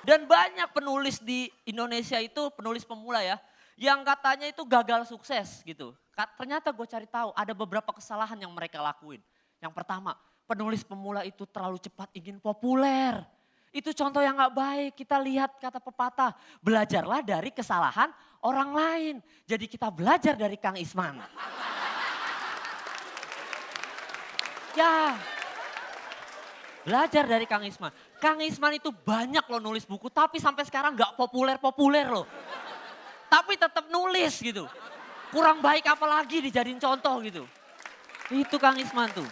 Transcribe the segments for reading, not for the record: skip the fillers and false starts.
Dan banyak penulis di Indonesia itu, penulis pemula ya, yang katanya itu gagal sukses gitu. Ternyata gue cari tahu ada beberapa kesalahan yang mereka lakuin. Yang pertama, penulis pemula itu terlalu cepat ingin populer. Itu contoh yang gak baik. Kita lihat kata pepatah, belajarlah dari kesalahan orang lain. Jadi kita belajar dari Kang Isman. Ya, belajar dari Kang Isman. Kang Isman itu banyak loh nulis buku, tapi sampai sekarang gak populer-populer loh. Tapi tetap nulis gitu. Kurang baik apalagi dijadiin contoh gitu. Itu Kang Isman tuh.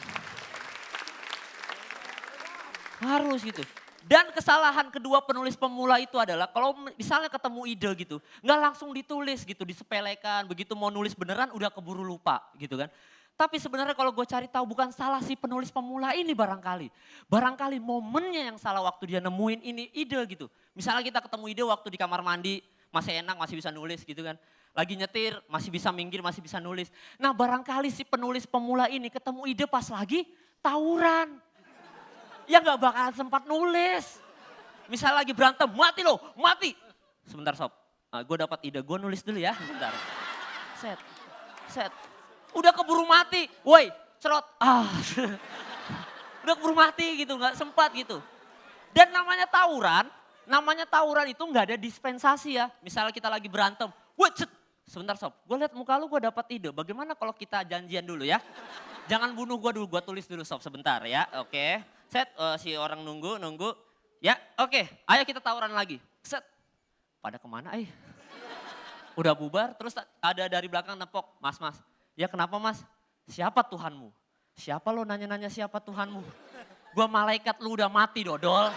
Harus gitu. Dan kesalahan kedua penulis pemula itu adalah kalau misalnya ketemu ide gitu, nggak langsung ditulis gitu, disepelekan, begitu mau nulis beneran udah keburu lupa gitu kan. Tapi sebenarnya kalau gue cari tahu bukan salah si penulis pemula ini barangkali. Barangkali momennya yang salah waktu dia nemuin ini ide gitu. Misalnya kita ketemu ide waktu di kamar mandi, masih enak, masih bisa nulis gitu kan. Lagi nyetir, masih bisa minggir, masih bisa nulis. Nah barangkali si penulis pemula ini ketemu ide pas lagi tawuran. Ya gak bakalan sempat nulis. Misalnya lagi berantem, mati loh, mati. Sebentar sob, gue dapat ide, gue nulis dulu ya, sebentar. Set. Udah keburu mati, woi cerot. Udah keburu mati gitu, gak sempat gitu. Dan namanya tawuran itu gak ada dispensasi ya. Misalnya kita lagi berantem, woi sebentar sob, gue liat muka lu gue dapat ide. Bagaimana kalau kita janjian dulu ya. Jangan bunuh gue dulu, gue tulis dulu sob sebentar ya, oke. Set, si orang nunggu. Ya, oke. Ayo kita tawuran lagi. Set. Pada kemana Udah bubar, terus ada dari belakang nepok. Mas. Ya kenapa mas? Siapa Tuhanmu? Siapa lo nanya-nanya siapa Tuhanmu? Gua malaikat lu udah mati dodol.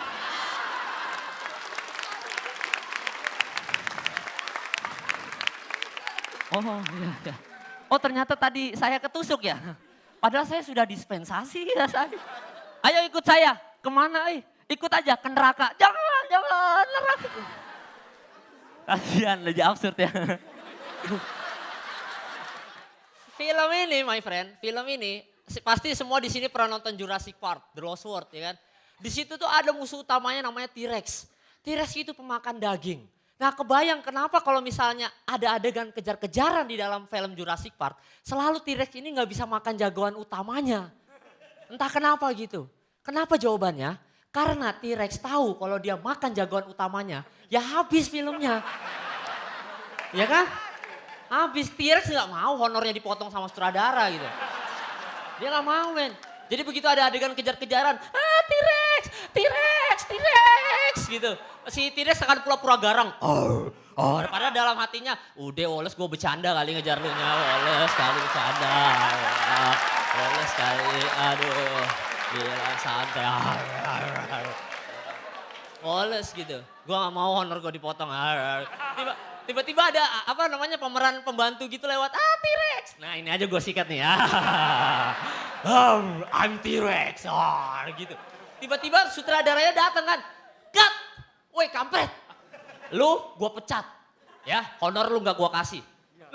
Oh iya. Oh ternyata tadi saya ketusuk ya. Padahal saya sudah dispensasi ya saya. Ayo ikut saya, kemana Ikut aja ke neraka. Jangan neraka. Kasihan, lebih absurd ya. Film ini my friend, pasti semua di sini pernah nonton Jurassic Park, The Lost World ya kan. Di situ tuh ada musuh utamanya namanya T-Rex. T-Rex itu pemakan daging. Nah kebayang kenapa kalau misalnya ada adegan kejar-kejaran di dalam film Jurassic Park, selalu T-Rex ini gak bisa makan jagoan utamanya. Entah kenapa gitu. Kenapa jawabannya? Karena T-Rex tahu kalau dia makan jagoan utamanya, ya habis filmnya. Ya kan? Habis, T-Rex gak mau honornya dipotong sama sutradara gitu. Dia gak mau men. Jadi begitu ada adegan kejar-kejaran, T-Rex gitu. Si T-Rex akan pura-pura garang. Padahal dalam hatinya, udah Wallace gue bercanda kali ngejar lu nya. Wallace kali bercanda. Wallace kali, aduh. Gila santai. Wallace gitu. Gue gak mau honor gue dipotong. Tiba-tiba ada pemeran pembantu gitu lewat. T-Rex. Nah ini aja gue sikat nih ya. I'm T-Rex. Gitu. Tiba-tiba sutradaranya datang kan. Cut. Woi kampret. Lu gue pecat. Ya honor lu gak gue kasih.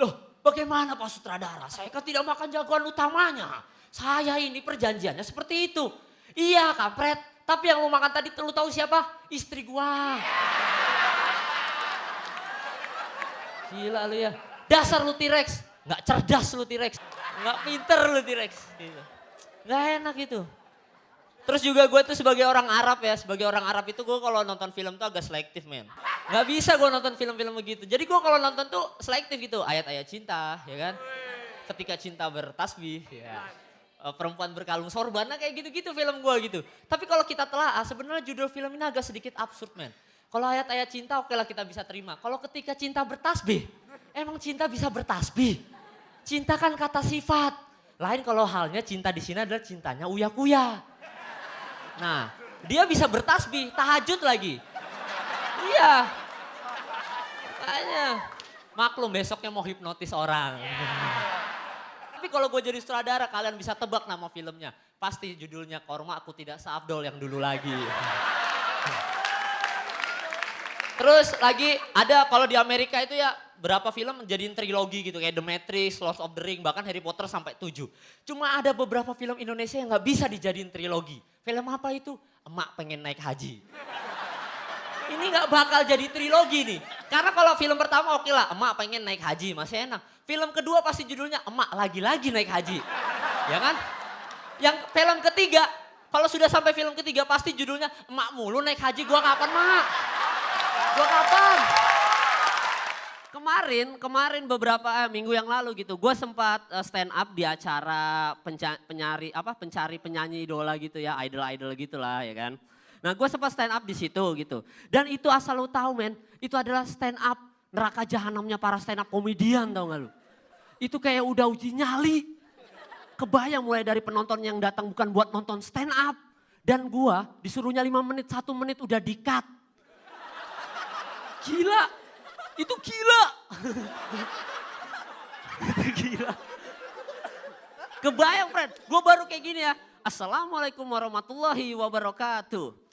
Loh bagaimana Pak Sutradara? Saya kan tidak makan jagoan utamanya. Saya ini perjanjiannya seperti itu. Iya kampret. Tapi yang lu makan tadi lu tahu siapa? Istri gua. Gila lu ya. Dasar lu T-Rex. Gak cerdas lu T-Rex. Gak pinter lu T-Rex. Gitu. Gak enak gitu. Terus juga gue tuh sebagai orang Arab ya. Sebagai orang Arab itu gue kalau nonton film tuh agak selektif men. Gak bisa gue nonton film-film begitu. Jadi gue kalau nonton tuh selektif gitu. Ayat-ayat cinta ya kan. Ketika cinta bertasbih ya. Perempuan berkalung sorban, nah kayak gitu-gitu film gue gitu. Tapi kalau kita telah sebenarnya judul film ini agak sedikit absurd men. Kalau ayat-ayat cinta oke lah kita bisa terima. Kalau ketika cinta bertasbih, emang cinta bisa bertasbih? Cinta kan kata sifat. Lain kalau halnya cinta di sini adalah cintanya uya-kuya. Nah dia bisa bertasbih, tahajud lagi. Iya. Makanya maklum besoknya mau hipnotis orang. Tapi kalau gue jadi sutradara kalian bisa tebak nama filmnya. Pasti judulnya Korma Aku Tidak Seafdol yang dulu lagi. Terus lagi ada kalau di Amerika itu ya berapa film menjadiin trilogi gitu. Kayak The Matrix, Lord of the Ring, bahkan Harry Potter sampai 7. Cuma ada beberapa film Indonesia yang gak bisa dijadiin trilogi. Film apa itu? Emak Pengen Naik Haji. Ini nggak bakal jadi trilogi nih. Karena kalau film pertama oke lah, emak pengen naik haji, masih enak. Film kedua pasti judulnya emak lagi-lagi naik haji. Ya kan? Yang film ketiga, kalau sudah sampai film ketiga pasti judulnya emak mulu naik haji, gua kapan mak? Gua kapan? Kemarin beberapa minggu yang lalu gitu, gue sempat stand up di acara pencari penyanyi idola gitu ya, idol gitulah ya kan. Nah gue sempat stand up di situ gitu. Dan itu asal lu tahu men, itu adalah stand up neraka jahanamnya para stand up komedian tau gak lu. Itu kayak udah uji nyali. Kebayang mulai dari penonton yang datang bukan buat nonton stand up. Dan gue disuruhnya 5 menit, 1 menit udah di-cut. Gila, itu gila. Itu gila. Kebayang friend, gue baru kayak gini ya. Assalamualaikum warahmatullahi wabarakatuh.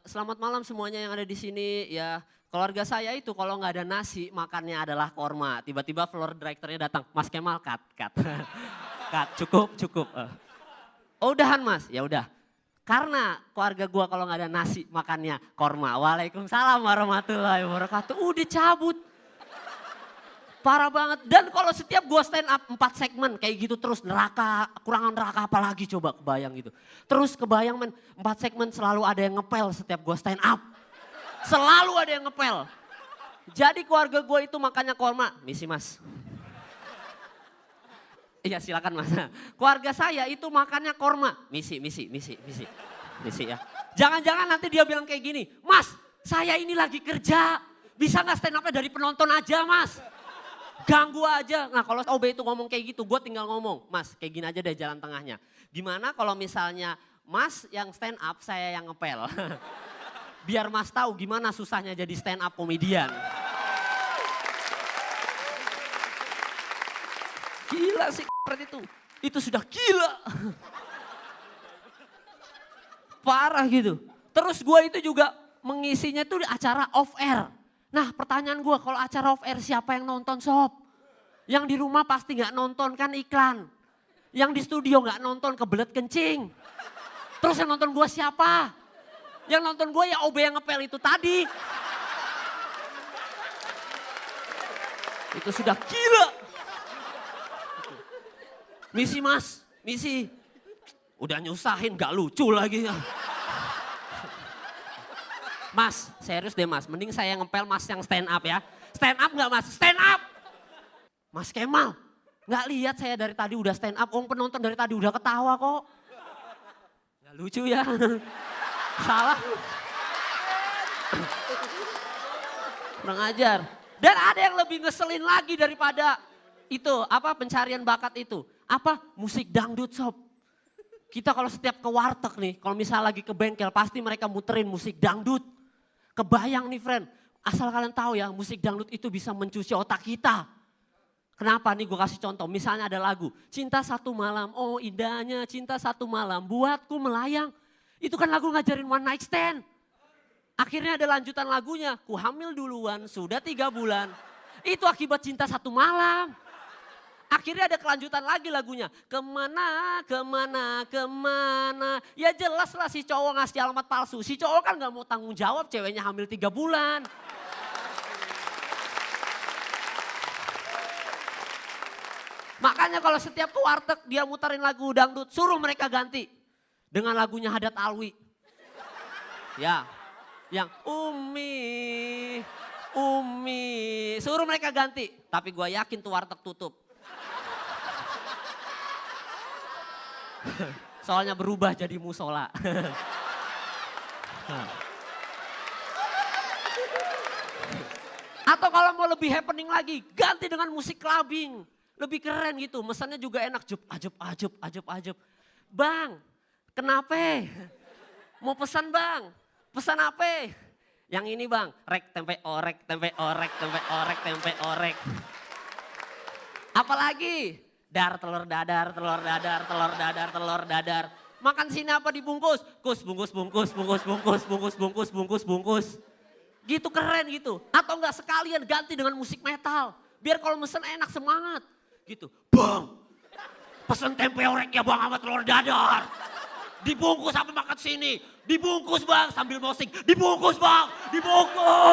Selamat malam semuanya yang ada di sini ya. Keluarga saya itu kalau nggak ada nasi makannya adalah korma. Tiba-tiba floor directornya datang, Mas Kemal cut. Cut, cukup. Oh udahan mas, ya udah. Karena keluarga gua kalau nggak ada nasi makannya korma. Waalaikumsalam warahmatullahi wabarakatuh. Udah cabut. Parah banget. Dan kalau setiap gua stand up 4 segmen kayak gitu terus neraka, kurangan neraka apalagi coba kebayang gitu. Terus kebayang men 4 segmen selalu ada yang ngepel setiap gua stand up. Selalu ada yang ngepel. Jadi keluarga gua itu makannya korma. Misi mas. Iya silakan mas. Keluarga saya itu makannya korma. Misi ya. Jangan-jangan nanti dia bilang kayak gini. Mas saya ini lagi kerja. Bisa gak stand up-nya dari penonton aja mas. Ganggu aja. Nah kalau OB itu ngomong kayak gitu gue tinggal ngomong. Mas kayak gini aja deh jalan tengahnya. Gimana kalau misalnya mas yang stand up saya yang ngepel. Biar mas tahu gimana susahnya jadi stand up komedian. Gila sih itu. Itu sudah gila. Parah gitu. Terus gue itu juga mengisinya tuh di acara off air. Nah pertanyaan gue kalau acara off air siapa yang nonton sob? Yang di rumah pasti gak nonton kan iklan. Yang di studio gak nonton kebelet kencing. Terus yang nonton gue siapa? Yang nonton gue ya OB yang ngepel itu tadi. Itu sudah gila. Misi mas, misi. Udah nyusahin gak lucu lagi. Mas, serius deh mas. Mending saya ngepel mas yang stand up ya. Stand up gak mas? Stand up. Mas Kemal, gak lihat saya dari tadi udah stand up. Penonton dari tadi udah ketawa kok. Gak lucu ya. Salah. Kurang ajar. Dan ada yang lebih ngeselin lagi daripada itu. Pencarian bakat itu. Musik dangdut sob. Kita kalau setiap ke warteg nih, kalau misalnya lagi ke bengkel pasti mereka muterin musik dangdut. Kebayang nih friend, asal kalian tahu ya musik dangdut itu bisa mencuci otak kita. Kenapa nih gue kasih contoh, misalnya ada lagu, Cinta Satu Malam, oh indahnya Cinta Satu Malam, buatku melayang. Itu kan lagu ngajarin one night stand. Akhirnya ada lanjutan lagunya, ku hamil duluan sudah 3 bulan. Itu akibat Cinta Satu Malam. Akhirnya ada kelanjutan lagi lagunya. Kemana. Ya jelas lah si cowok ngasih alamat palsu. Si cowok kan gak mau tanggung jawab ceweknya hamil 3 bulan. Makanya kalau setiap ke warteg dia muterin lagu dangdut. Suruh mereka ganti. Dengan lagunya Hadat Alwi. Ya. Yang Umi. Suruh mereka ganti. Tapi gue yakin tuh warteg tutup. Soalnya berubah jadi musola. Atau kalau mau lebih happening lagi, ganti dengan musik clubbing. Lebih keren gitu, mesannya juga enak. Ajub. Bang, kenapa? Mau pesan bang? Pesan apa? Yang ini bang, rek tempe orek. Apalagi? Telur dadar. Makan sini apa dibungkus? Bungkus. Gitu keren gitu. Atau enggak sekalian ganti dengan musik metal. Biar kalau mesen enak semangat. Gitu. Bang, pesen tempe orek ya bang sama telur dadar. Dibungkus apa makan sini. Dibungkus bang sambil mosing. Dibungkus bang. Dibungkus.